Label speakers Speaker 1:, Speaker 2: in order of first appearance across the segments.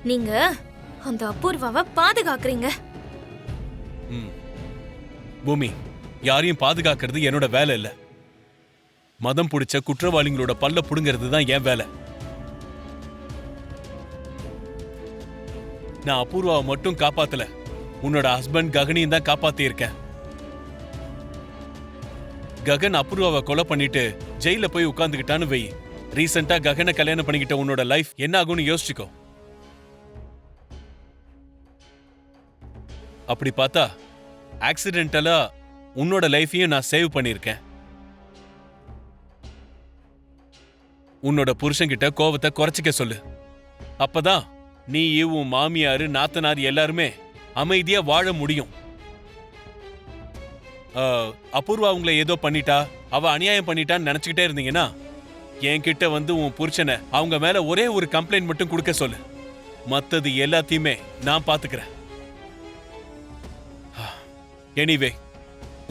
Speaker 1: நீங்க அந்த அபூர்வாவை பாதுகாக்கிறீங்க.
Speaker 2: பூமி, யாரையும் பாதுகாக்கிறது என்னோட வேலை இல்ல. மதம் பிடிச்ச குற்றவாளிகளோட பல்ல புடுங்கிறது தான் என் வேலை. நான் அபூர்வாவை மட்டும் காப்பாத்தல, உன்னோட ஹஸ்பண்ட் ககனையும் தான் காப்பாத்தி இருக்கேன். ககன் அபூர்வாவை கொலை பண்ணிட்டு ஜெயில போய் உட்கார்ந்துகிட்டான்னு வை, ரீசெண்டா ககனை கல்யாணம் பண்ணிக்கிட்ட உன்னோட லைஃப் என்ன ஆகும்னு யோசிச்சுக்கோ. அப்படி பார்த்தா ஆக்சிடென்டலா உன்னோட லைஃபையும் நான் சேவ் பண்ணிருக்கேன். உன்னோட புருஷன்கிட்ட கோவத்தை குறைச்சிக்க சொல்லு. அப்பதான் நீ உன் மாமியாரு நாத்தனார் எல்லாருமே அமைதியா வாழ முடியும். அபூர்வா அவங்கள ஏதோ பண்ணிட்டா, அவ அநியாயம் பண்ணிட்டான்னு நினைச்சுக்கிட்டே இருந்தீங்கன்னா என்கிட்ட வந்து உன் புருஷனை அவங்க மேல ஒரே ஒரு கம்ப்ளைண்ட் மட்டும் கொடுக்க சொல்லு. மத்தது எல்லாத்தையுமே நான் பாத்துக்கிறேன். எனிவே,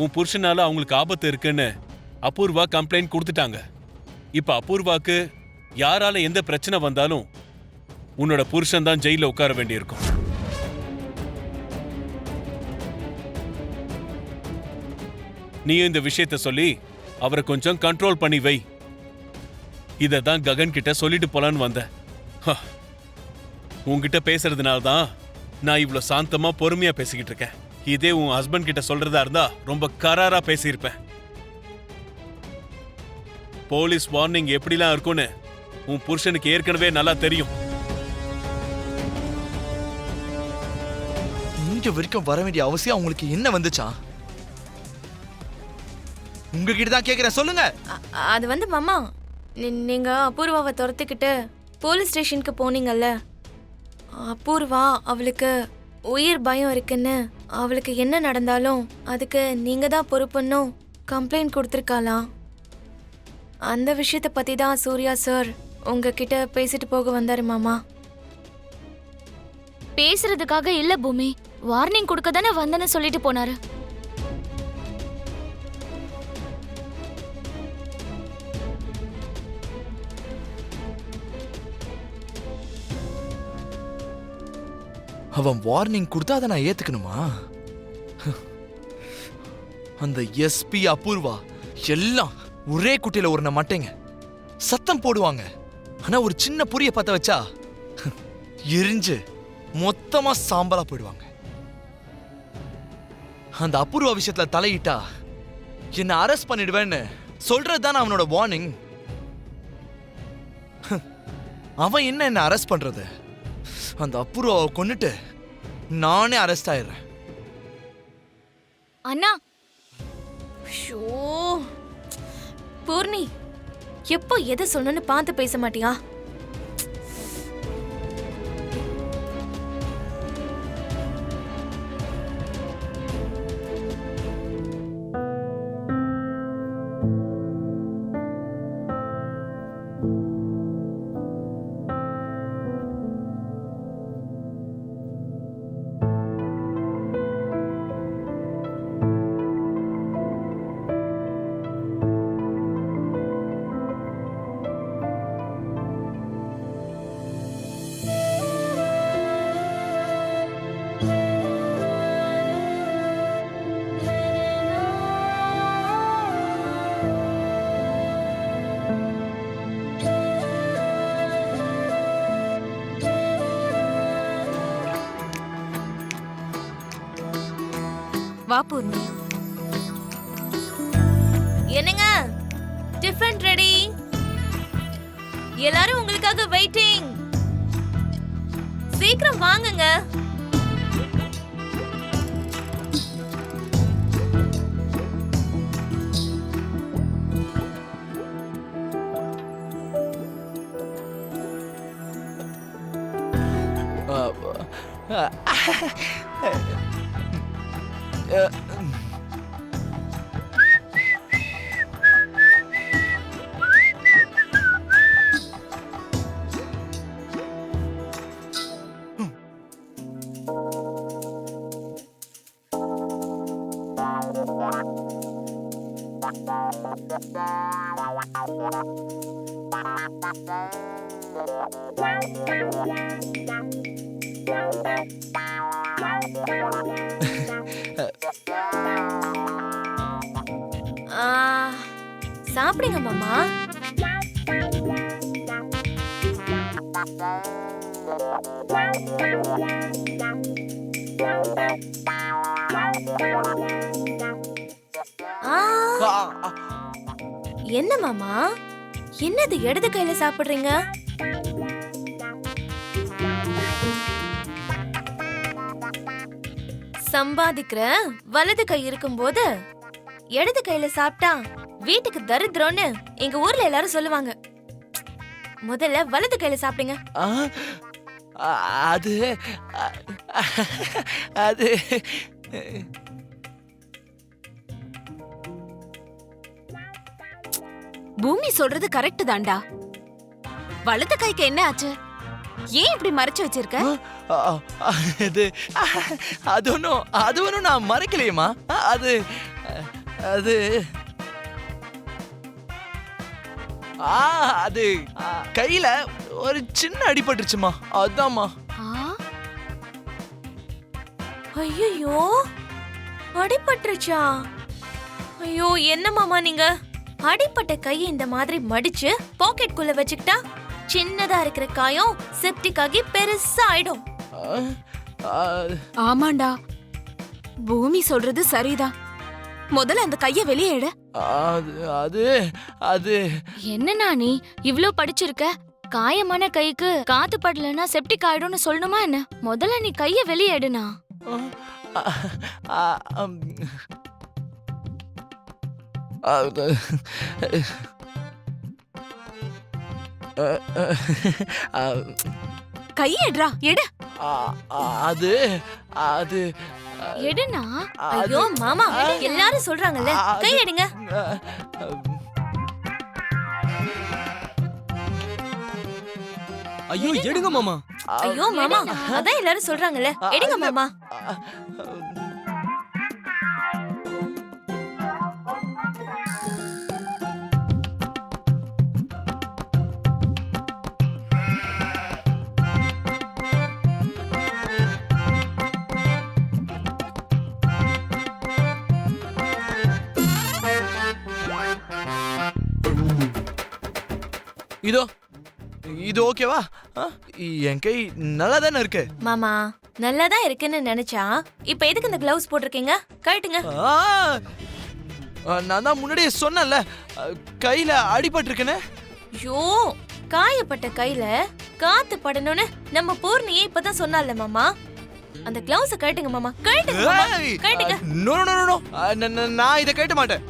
Speaker 2: உன் புருஷனால அவங்களுக்கு ஆபத்து இருக்குன்னு அபூர்வா கம்ப்ளைண்ட் கொடுத்துட்டாங்க. இப்ப அபூர்வாக்கு யாரால எந்த பிரச்சனை வந்தாலும் உன்னோட புருஷன் தான் ஜெயில உட்கார வேண்டியிருக்கும். நீயும் இந்த விஷயத்த சொல்லி அவரை கொஞ்சம் கண்ட்ரோல் பண்ணி வை. இததான் ககன் கிட்ட சொல்லிட்டு போலான்னு வந்த. உன்கிட்ட பேசுறதுனால தான் நான் இவ்வளவு சாந்தமா பொறுமையா பேசிக்கிட்டு இருக்கேன். இதே உன் ஹஸ்பண்ட் கிட்ட சொல்றதா இருந்தா ரொம்ப கராரா பேசியிருப்பேன். போலீஸ் வார்னிங் எப்படிலாம் இருக்கும்னு உன் புருஷனுக்கு ஏற்கனவே நல்லா தெரியும்.
Speaker 3: இங்க வரைக்கும் வர வேண்டிய அவசியம் உங்களுக்கு என்ன வந்துச்சா? உங்ககிட்ட தான் கேக்குறேன், சொல்லுங்க.
Speaker 1: அது வந்து மாமா, நீங்க அபூர்வாவை துரத்துக்கிட்டு போலீஸ் ஸ்டேஷனுக்கு போனீங்கல்ல. அபூர்வா அவளுக்கு உயிர் பயம் இருக்குன்னு, அவளுக்கு என்ன நடந்தாலும் அதுக்கு நீங்க தான் பொறுப்புன்னும் கம்ப்ளைண்ட் கொடுத்துருக்காளாம். அந்த விஷயத்தை பத்தி தான் சூர்யா சார் உங்ககிட்ட பேசிட்டு போக வந்தாரு மாமா.
Speaker 4: பேசுறதுக்காக இல்ல பூமி, வார்னிங் கொடுக்க தானே வந்தேன்னு சொல்லிட்டு போனாரு.
Speaker 3: அவன் வார்னிங் கொடுத்தா அதை நான் ஏத்துக்கணுமா? அந்த எஸ்பி அபூர்வா எல்லாம் ஒரே குட்டியில ஒரு மாட்டேங்க. சத்தம் போடுவாங்க, ஆனா ஒரு சின்ன புரிய பத்த வச்சா எரிஞ்சு மொத்தமா சாம்பலா போயிடுவாங்க. அந்த அபூர்வா விஷயத்துல தலையிட்டா என்ன அரெஸ்ட் பண்ணிடுவேன்னு சொல்றதுதான் அவனோட வார்னிங். அவன் என்ன அரெஸ்ட் பண்றது? அந்த அபூர்வாவை கொன்னுட்டு நானே அரெஸ்ட் ஆயிடுறேன்.
Speaker 4: அண்ணா,
Speaker 1: ஷோ பூர்ணி, எப்போ எதை சொல்லணும்னு பார்த்து பேச மாட்டியா? வா பூர்ணி. என்னங்க, டிஃபன் ரெடி. எல்லாரும் உங்களுக்காக வெயிட்டிங். சீக்கிரம் வாங்குங்க. சாப்பிடுங்க மாமா. ஆ, என்ன மாமா, என்னது இடது கையில சாப்பிடுறீங்க? சம்பாதிக்கிற வலது கை இருக்கும்போது இடது கையில சாப்பிட்டா வீட்டுக்கு தரித்திரம்னு எங்க ஊர்ல எல்லாரும் சொல்லுவாங்க. முதல்ல வலது கையில சாப்பிடுங்க.
Speaker 3: ஆ, அது அது
Speaker 5: பூமி சொல்றது கரெக்ட் தான்டா. வலது கைக்கு என்ன ஆச்சு? ஏன் இப்படி மறைச்சு வச்சிருக்க?
Speaker 3: அது அது ஒன்றும் நான் மறைக்கலையேம்மா. அது அது அது கையில ஒரு சின்ன அடிபட்டுருச்சுமா, அதாம்மா.
Speaker 1: ஐயோ, அடிபட்டுருச்சா? ஐயோ, என்ன மாமா நீங்க? அடிப்பட்ட கையை இந்த மாதிரி மடிச்சு பாக்கெட் குள்ள வச்சுக்கிட்டா சின்னதா இருக்கிற காயம் செப்டிக் ஆகி பெருசா ஆயிடும்.
Speaker 5: ஆமாண்டா, பூமி சொல்றது சரிதான். முதல்ல அந்த கைய வெளியே எடு.
Speaker 3: அது அது
Speaker 4: என்னண்ணா நீ இவ்ளோ படிச்சிருக்க, காயமான கைக்கு காத்து படலன்னா செப்டிக் ஆயிடும்னு சொல்லணுமா என்ன? முதல்ல நீ கைய வெளியே எடுனா.
Speaker 5: கைய எடுறா, எடு.
Speaker 3: அது அது
Speaker 4: எடுனா.
Speaker 1: ஐயோ மாமா, எல்லாரும் சொல்றாங்கல்ல, கை எடுங்க.
Speaker 6: ஐயோ எடுங்க மாமா.
Speaker 1: ஐயோ மாமா, அதான் எல்லாரும் சொல்றாங்கல்ல, எடுங்க மாமா.
Speaker 3: இதோ இது ஓகேவா? என் கை நல்லா தானே இருக்கு.
Speaker 1: மாமா, நல்லாதான் இருக்குன்னு நினைச்சா இப்ப எதுக்கு இந்த கிளவுஸ் போட்டிருக்கீங்க? கழட்டுங்க.
Speaker 3: நான் தான் முன்னாடியே சொன்னேன்ல, கையில அடிபட்டிருக்குன்னு.
Speaker 1: ஐயோ, காயப்பட்ட கையில காத்து படணும்னு நம்ம பூர்ணியே இப்பதான் சொன்னால மாமா. அந்த கிளவுஸ் கழட்டுங்க மாமா, கழட்டுங்க மாமா, கழட்டுங்க.
Speaker 3: நோ நோ நோ, நான் இதை கட்ட மாட்டேன்.